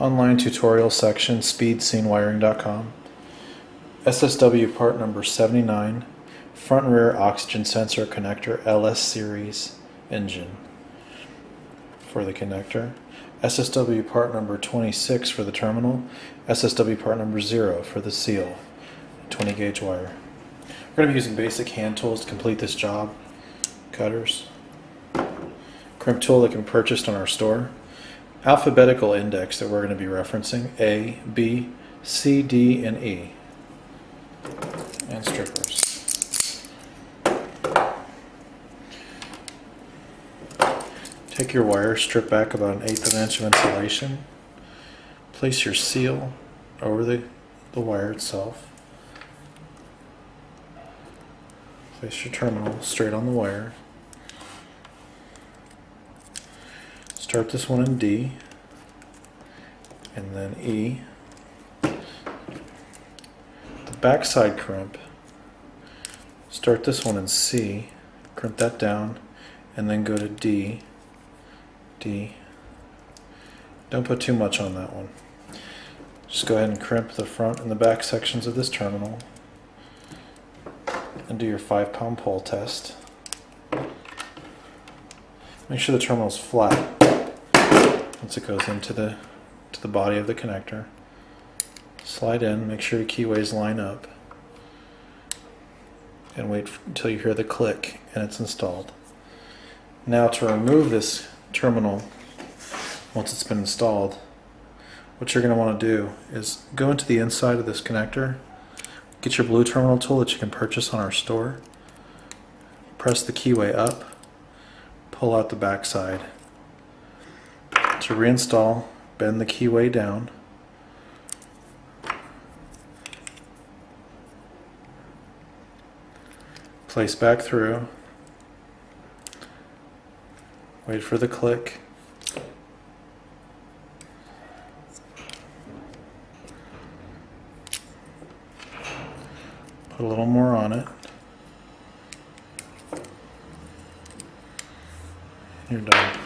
Online tutorial section, speedscenewiring.com. SSW part number 79, front and rear oxygen sensor connector LS series engine for the connector. SSW part number 26 for the terminal. SSW part number 0 for the seal. 20 gauge wire. We're going to be using basic hand tools to complete this job. Cutters. Crimp tool that can be purchased on our store. Alphabetical index that we're going to be referencing: A, B, C, D, and E. And strippers. Take your wire, strip back about 1/8 of an inch of insulation. Place your seal over the wire itself. Place your terminal straight on the wire. Start this one in D, and then E. The backside crimp, start this one in C, crimp that down, and then go to D, D. Don't put too much on that one. Just go ahead and crimp the front and the back sections of this terminal, and do your 5-pound pull test. Make sure the terminal is flat once it goes into the body of the connector. Slide in, make sure your keyways line up, and wait until you hear the click and it's installed. Now to remove this terminal, once it's been installed, what you're going to want to do is go into the inside of this connector, get your blue terminal tool that you can purchase on our store, press the keyway up, pull out the back side. To reinstall, bend the keyway down, place back through, wait for the click, put a little more on it, and you're done.